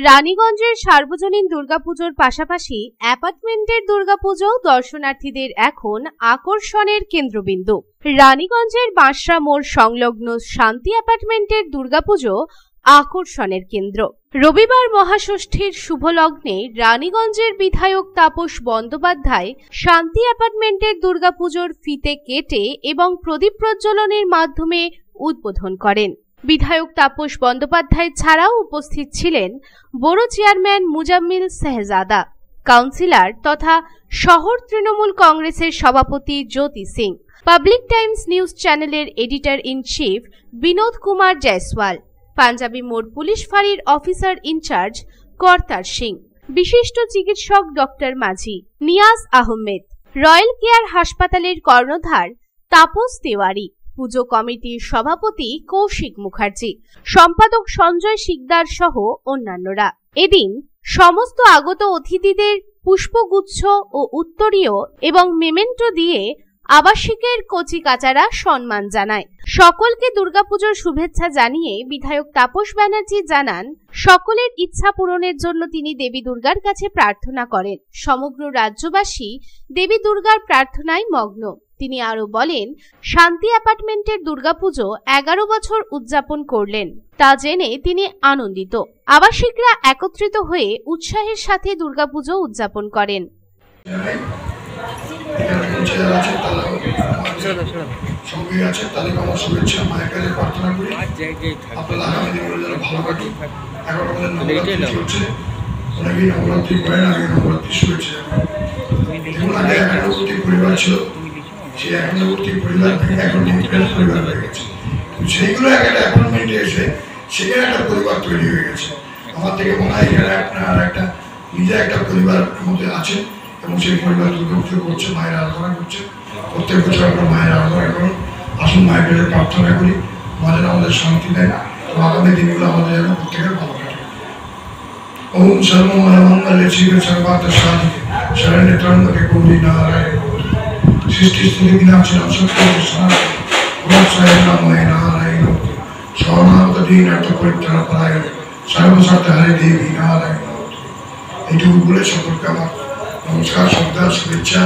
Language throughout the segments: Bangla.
রানীগঞ্জের সার্বজনীন দুর্গাপুজোর পাশাপাশি অ্যাপার্টমেন্টের দুর্গাপুজো দর্শনার্থীদের এখন আকর্ষণের কেন্দ্রবিন্দু। রানীগঞ্জের বাঁশরা মোড় সংলগ্ন শান্তি অ্যাপার্টমেন্টের দুর্গাপুজো আকর্ষণের কেন্দ্র। রবিবার মহাষষ্ঠীর শুভলগ্নে রানীগঞ্জের বিধায়ক তাপস বন্দ্যোপাধ্যায় শান্তি অ্যাপার্টমেন্টের দুর্গাপুজোর ফিতে কেটে এবং প্রদীপ প্রজ্বলনের মাধ্যমে উদ্বোধন করেন। বিধায়ক তাপস বন্দ্যোপাধ্যায় ছাড়াও উপস্থিত ছিলেন বড় চেয়ারম্যান মুজাম্মিল শেহজাদা, কাউন্সিলর তথা শহর তৃণমূল কংগ্রেসের সভাপতি Jyoti Singh, public times news চ্যানেলের editor in chief Binod Kumar Jaiswal, Punjabi মোড় পুলিশ ফাঁড়ির অফিসার ইনচার্জ কর্তার সিং, বিশিষ্ট চিকিৎসক ডক্টর মাঝি, নিয়াজ আহমেদ, রয়্যাল কেয়ার হাসপাতালের কর্ণধার তাপস তেওয়ারি, পুজো কমিটির সভাপতি কৌশিক মুখার্জি, সম্পাদক সঞ্জয় শিকদার সহ অন্যান্যরা। এদিন সমস্ত আগত অতিথিদের পুষ্পগুচ্ছ ও উত্তরীয় এবং মেমেন্টো দিয়ে আবাসিকের কচিকাচারা সম্মান জানায়। সকলকে দুর্গাপুজোর শুভেচ্ছা জানিয়ে বিধায়ক তাপস ব্যানার্জি জানান, সকলের ইচ্ছা পূরণের জন্য তিনি দেবী দুর্গার কাছে প্রার্থনা করেন। সমগ্র রাজ্যবাসী দেবী দুর্গার প্রার্থনায় মগ্ন। তিনি আরো বলেন, শান্তি অ্যাপার্টমেন্টের দুর্গাপুজো 11 বছর উদযাপন করলেন, তা জেনে তিনি আনন্দিত। আবাসিকরা একত্রিত হয়ে উৎসাহের সাথে দুর্গাপুজো উদযাপন করেন। সে এখনবর্তী পরিবার থেকে এখন নিউক্লিয়ার পরিবার হয়ে গেছে, সেইগুলো একটা অ্যাপার্টমেন্টে এসে সেখানে একটা পরিবার তৈরি হয়ে গেছে। আমার থেকে মনে হয় এখানে আপনার একটা নিজে একটা পরিবার মধ্যে আছেন এবং সেই পরিবার দুর্গাপুজো করছে, মায়ের আরাধনা করছে। প্রত্যেক বছর আমরা মায়ের আরাধনা করুন, আসুন মায়ের কাছে প্রার্থনা করি, মা যেন আমাদের শান্তি দেয়, এবং আগামী দিনগুলো আমাদের যেন প্রত্যেকের ভালো কাটে। ওম সর্বমঙ্গলে শিবে সর্বার্থ সাধিকে শরণ্যে ত্র্যম্বকে গৌরী নারায়ণে সৃষ্টি স্থিতি বিনাশনাম সত্যে সনাতনে নমঃ নারায়ণ শরণাগত দীনার্থ পরিত্রাণ পরায়ণে সর্বসত্তাহারে দেবী নারায়ণ। এইটুকু বলে সকলকে আমার নমস্কার, শ্রদ্ধা, শুভেচ্ছা।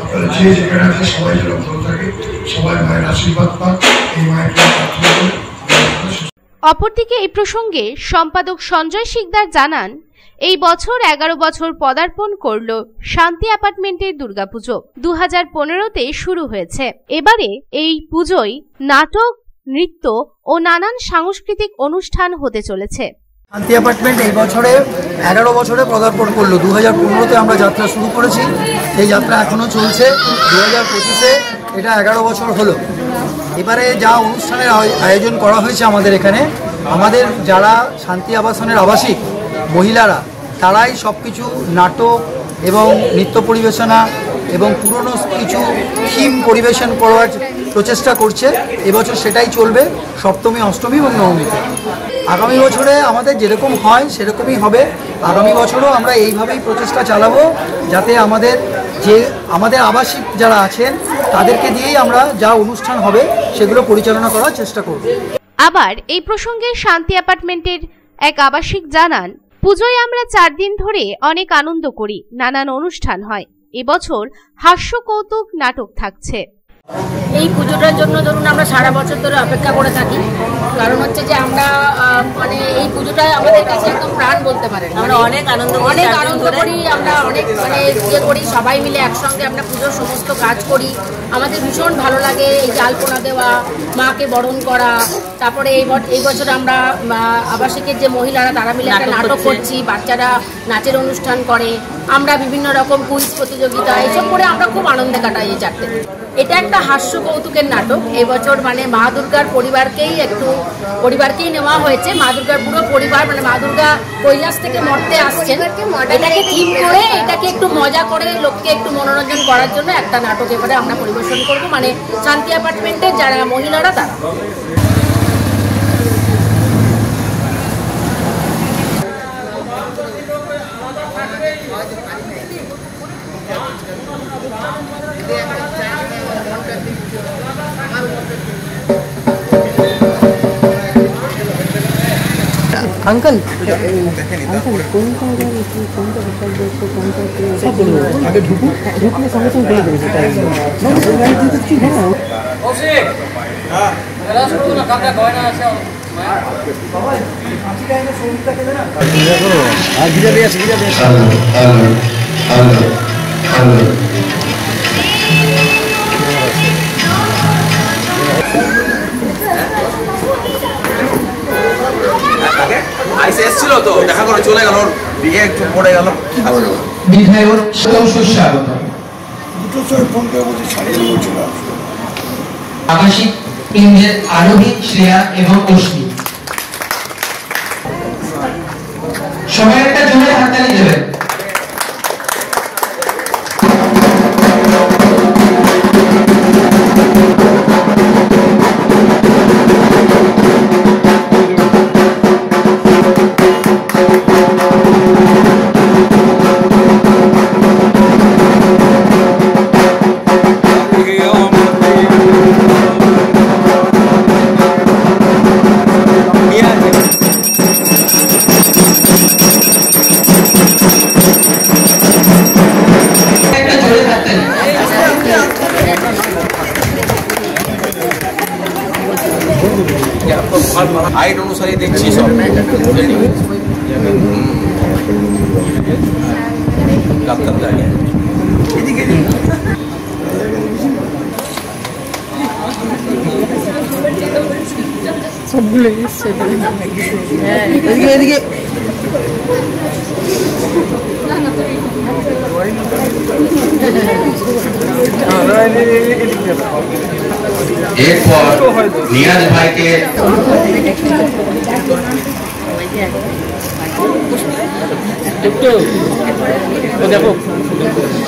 আপনারা যে যেখানে আছে সবাই যেন ভালো থাকে, সবাই মায়ের আশীর্বাদ পান, এই মায়ের প্রার্থনা করে। অপরদিকে এই প্রসঙ্গে সম্পাদক সঞ্জয় শিকদার জানান, এই বছর 11 বছর পদার্পণ করল শান্তি অ্যাপার্টমেন্টের দুর্গাপুজো। 2015-তে শুরু হয়েছে। এবারে এই পুজোয় নাটক, নৃত্য ও নানান সাংস্কৃতিক অনুষ্ঠান হতে চলেছে। শান্তি অ্যাপার্টমেন্ট এই বছরে 11 বছরে পদার্পণ করলো। 2015-তে আমরা যাত্রা শুরু করেছি, এই যাত্রা এখনো চলছে। 2025-এ এটা 11 বছর হলো। এবারে যা অনুষ্ঠানের আয়োজন করা হয়েছে আমাদের এখানে, আমাদের যারা শান্তি আবাসনের আবাসিক মহিলারা তারাই সব কিছু নাটক এবং নৃত্য পরিবেশনা এবং পুরনো কিছু থিম পরিবেশন করার প্রচেষ্টা করছে। এবছর সেটাই চলবে সপ্তমী, অষ্টমী এবং নবমীতে। আগামী বছরে আমাদের যেরকম হয় সেরকমই হবে। আগামী বছরও আমরা এইভাবেই প্রচেষ্টা চালাবো, যাতে আমাদের আবাসিক যারা আছেন তাদেরকে দিয়েই আমরা যা অনুষ্ঠান হবে সেগুলো পরিচালনা করার চেষ্টা করব। আবার এই প্রসঙ্গে শান্তি অ্যাপার্টমেন্টের এক আবাসিক জানান, পুজোয় আমরা 4 দিন ধরে অনেক আনন্দ করি, নানান অনুষ্ঠান হয়। এবছর হাস্য কৌতুক নাটক থাকছে। এই পুজোটার জন্য ধরুন আমরা সারা বছর ধরে অপেক্ষা করে থাকি। কারণ হচ্ছে যে আমরা মানে এই পুজোটা আমাদের কাছে একদম প্রাণ বলতে পারেন। আমরা অনেক আনন্দ করি, আমরা অনেক মানে ইয়ে করি, সবাই মিলে একসঙ্গে আমরা পুজোর সমস্ত কাজ করি। আমাদের ভীষণ ভালো লাগে এই যে আলপনা দেওয়া, মাকে বরণ করা। তারপরে এই বছর আমরা আবাসিকের যে মহিলারা তারা মিলে একটা নাটক করছি, বাচ্চারা নাচের অনুষ্ঠান করে, আমরা বিভিন্ন রকম কুইজ প্রতিযোগিতা এইসব করে আমরা খুব আনন্দে কাটাই এই 4 দিন। এটা একটা হাস্য কৌতুকের নাটক। এবছর মানে মা দুর্গার পরিবারকেই নেওয়া হয়েছে। মা দুর্গার পুরো পরিবার, মানে মা দুর্গা কৈলাস থেকে মর্তে আসছেন, এটাকে থিম করে, এটাকে একটু মজা করে লোককে একটু মনোরঞ্জন করার জন্য একটা নাটক এবারে আমরা পরিবেশন করব, মানে শান্তি অ্যাপার্টমেন্টের যারা মহিলারা তারা। अंकल आगे ढुकने संगे संगे ছিল তো দেখা করে চলে গেল দিকে একটু পড়ে গেল বিধায়ক স্বাগত আবাসিক কেন্দ্রের আরোহী শ্রেয়া এবং অশ্মি সবাই একটা জোরে হাততালি দেবেন। हाइट अनुसार देखছি সব ডাক্তার দাঁড়িয়ে এদিকে সবগুলো এসছে হ্যাঁ এদিকে এদিকে এরপর নিয়াজ ভাইকে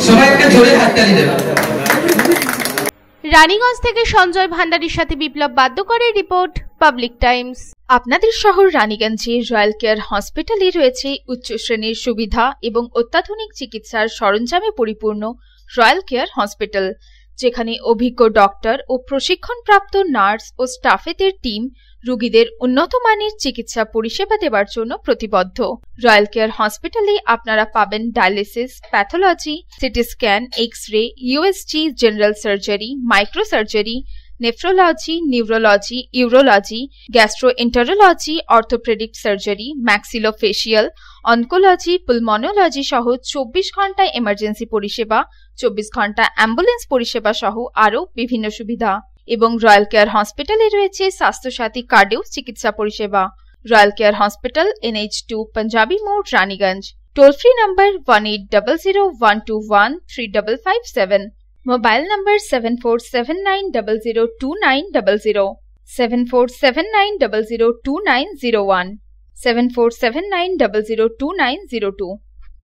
সবাই একটা জোরে হাততালি দেবেন। রানীগঞ্জ থেকে সঞ্জয় ভান্ডারীর সাথে বিপ্লব বাদ্যকরের রিপোর্ট, পাবলিক টাইমস। আপনাদের শহর রানীগঞ্জে রয়্যাল কেয়ার হসপিটালে রয়েছে উচ্চ শ্রেণীর সুবিধা এবং অত্যাধুনিক চিকিৎসার সরঞ্জামে পরিপূর্ণ রয়্যাল কেয়ার হসপিটাল, যেখানে অভিজ্ঞ ডক্টর ও প্রশিক্ষণপ্রাপ্ত নার্স ও স্টাফেদের টিম রোগীদের উন্নত মানের চিকিৎসা পরিষেবা দেওয়ার জন্য প্রতিবদ্ধ। রয়্যাল কেয়ার হসপিটালে আপনারা পাবেন dialysis, pathology, CT scan, X-ray, USG, general surgery, micro surgery, nephrology, neurology, urology, gastroenterology, orthopaedic surgery, maxillofacial, oncology, pulmonology সহ 24 ঘন্টা এমার্জেন্সি পরিষেবা, 24 ঘন্টা অ্যাম্বুলেন্স পরিষেবা সহ আরও বিভিন্ন সুবিধা। এবং রয়্যাল কেয়ার হসপিটালে রয়েছে স্বাস্থ্যসাথী কার্ডেও চিকিৎসা পরিষেবা। Royal care hospital, NH2 panjabi মোড়, Raniganj. Toll free number 1800-121-3557। Mobile number 7479002900, 7479002901, 7479002902।